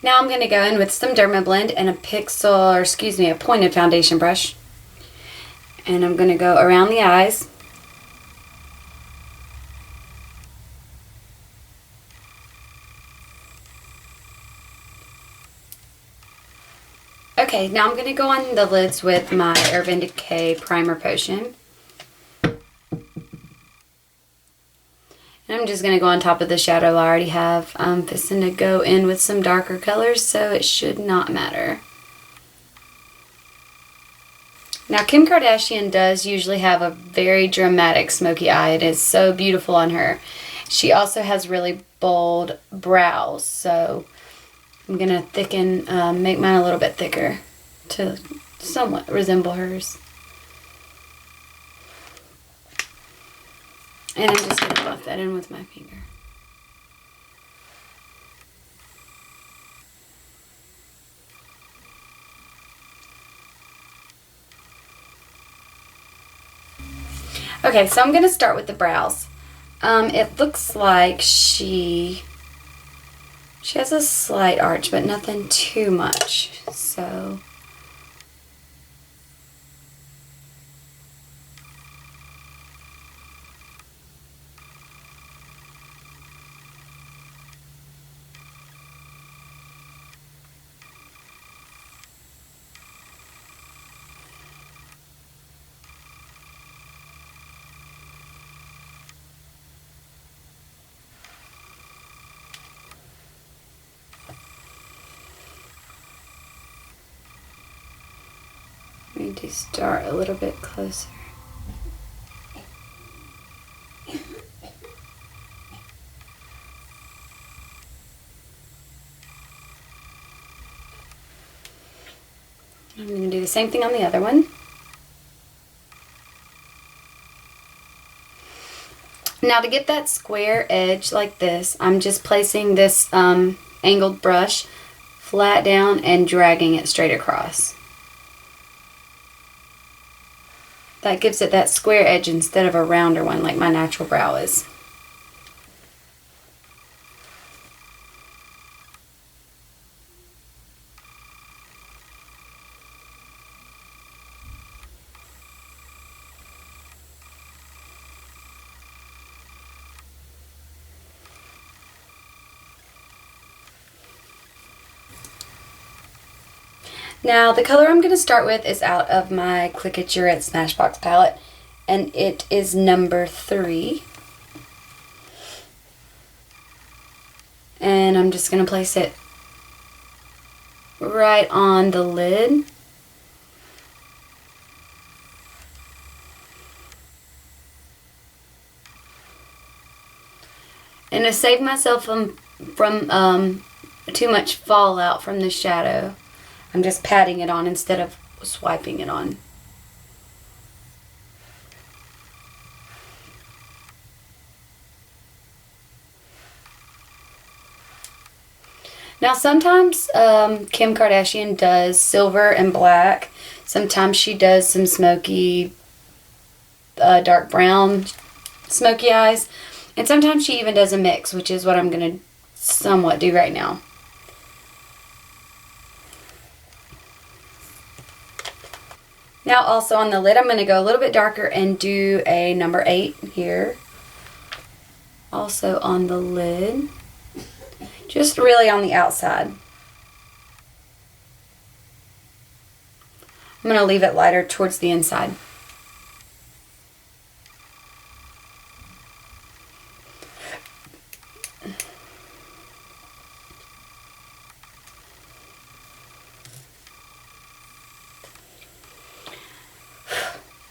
Now I'm going to go in with some Dermablend and a pointed foundation brush. And I'm going to go around the eyes. Okay, now I'm going to go on the lids with my Urban Decay Primer Potion. And I'm just going to go on top of the shadow I already have. I'm just going to go in with some darker colors, so it should not matter. Now, Kim Kardashian does usually have a very dramatic smoky eye. It is so beautiful on her. She also has really bold brows, so I'm going to make mine a little bit thicker to somewhat resemble hers. And I'm just going to buff that in with my finger. Okay, so I'm going to start with the brows. It looks like she has a slight arch, but nothing too much. So I need to start a little bit closer. I'm going to do the same thing on the other one. Now to get that square edge like this, I'm just placing this angled brush flat down and dragging it straight across. That gives it that square edge instead of a rounder one like my natural brow is. Now the color I'm going to start with is out of my Click It You're It Smashbox palette, and it is number 3. And I'm just going to place it right on the lid. And to save myself from too much fallout from the shadow, I'm just patting it on instead of swiping it on. Now sometimes Kim Kardashian does silver and black. Sometimes she does some smoky, dark brown smoky eyes. And sometimes she even does a mix, which is what I'm going to somewhat do right now. Now also on the lid, I'm going to go a little bit darker and do a number 8 here. Also on the lid. Just really on the outside. I'm going to leave it lighter towards the inside.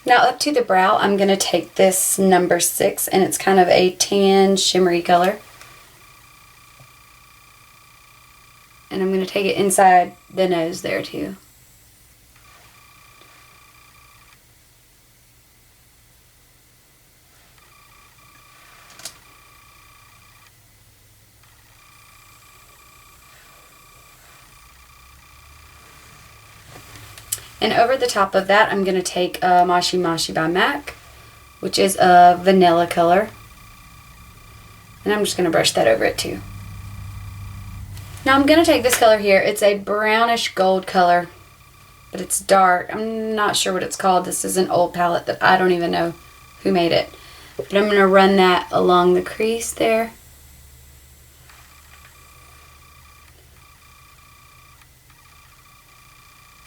Now up to the brow, I'm going to take this number 6, and it's kind of a tan shimmery color. And I'm going to take it inside the nose there too. And over the top of that, I'm going to take Mashi Mashi by MAC, which is a vanilla color. And I'm just going to brush that over it too. Now I'm going to take this color here. It's a brownish gold color, but it's dark. I'm not sure what it's called. This is an old palette that I don't even know who made it. But I'm going to run that along the crease there.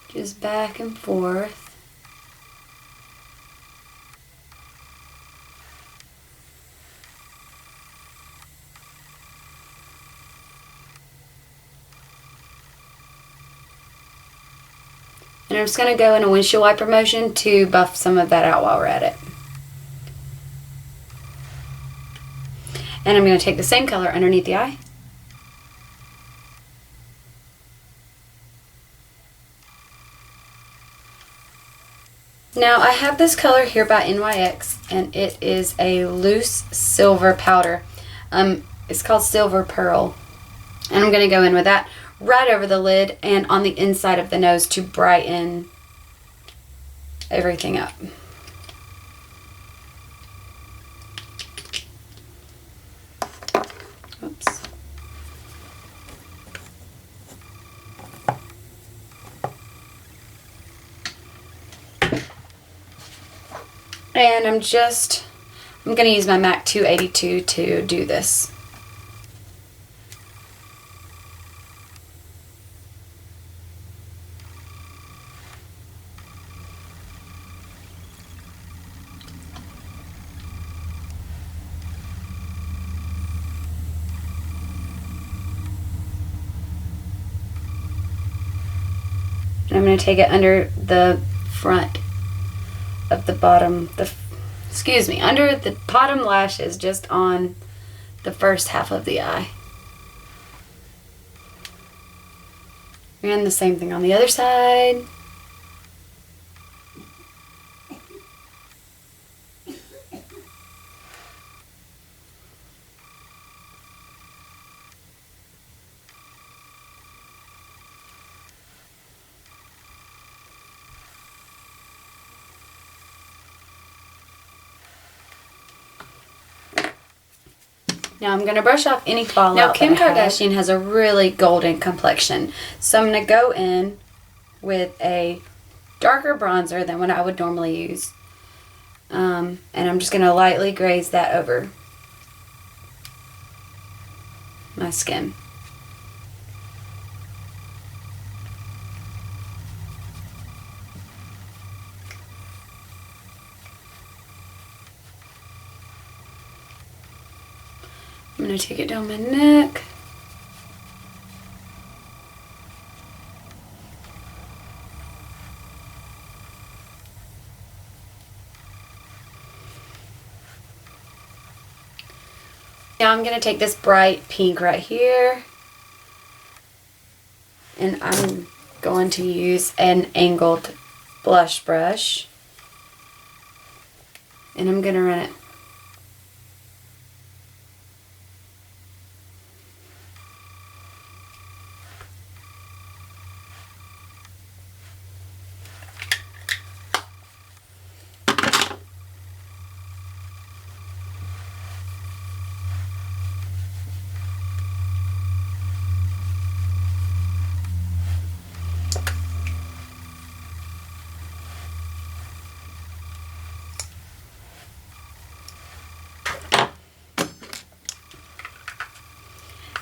Just back and forth. And I'm just going to go in a windshield wiper motion to buff some of that out while we're at it. And I'm going to take the same color underneath the eye. Now I have this color here by NYX, and it is a loose silver powder. It's called Silver Pearl. And I'm going to go in with that right over the lid and on the inside of the nose to brighten everything up. Oops. And I'm going to use my MAC 282 to do this. And I'm going to take it under the front of the bottom, under the bottom lashes, just on the first half of the eye. And the same thing on the other side. Now I'm going to brush off any fallout. Now Kim Kardashian has a really golden complexion. So I'm going to go in with a darker bronzer than what I would normally use. And I'm just going to lightly graze that over my skin. I'm going to take it down my neck. Now I'm going to take this bright pink right here, and I'm going to use an angled blush brush, and I'm going to run it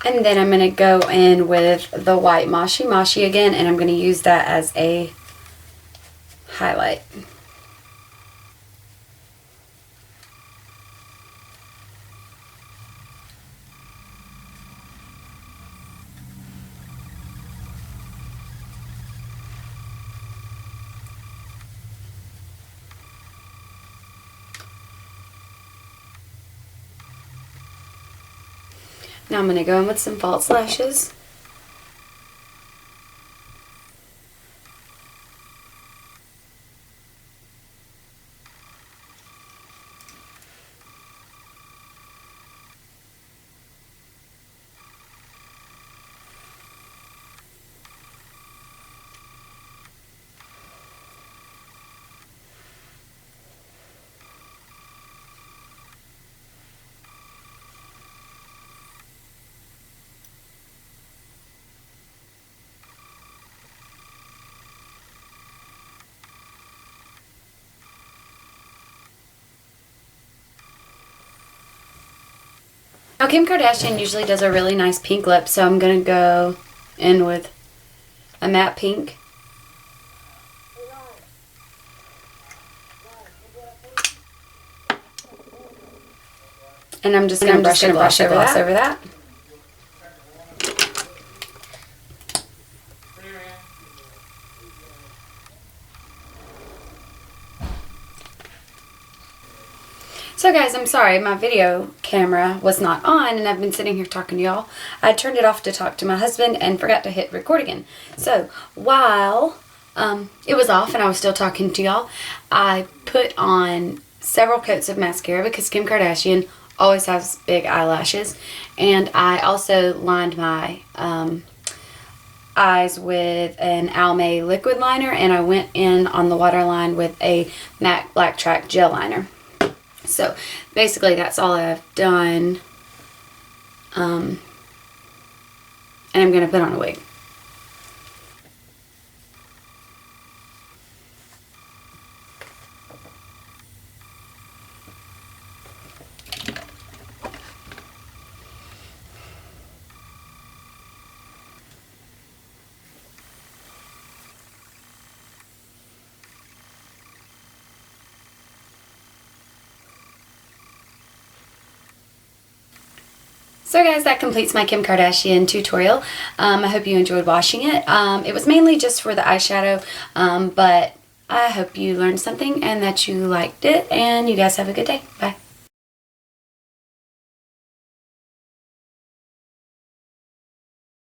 and then I'm going to go in with the white Mashi Mashi again, and I'm going to use that as a highlight. Now I'm going to go in with some false lashes. Now Kim Kardashian usually does a really nice pink lip, so I'm going to go in with a matte pink. And I'm just going to brush a gloss over that. So guys, I'm sorry, my video camera was not on and I've been sitting here talking to y'all. I turned it off to talk to my husband and forgot to hit record again. So while it was off and I was still talking to y'all, I put on several coats of mascara because Kim Kardashian always has big eyelashes. And I also lined my eyes with an Almay liquid liner, and I went in on the waterline with a MAC Black Track gel liner. So basically that's all I've done, and I'm going to put on a wig. So guys, that completes my Kim Kardashian tutorial. I hope you enjoyed watching it. It was mainly just for the eyeshadow, but I hope you learned something and that you liked it, and you guys have a good day. Bye.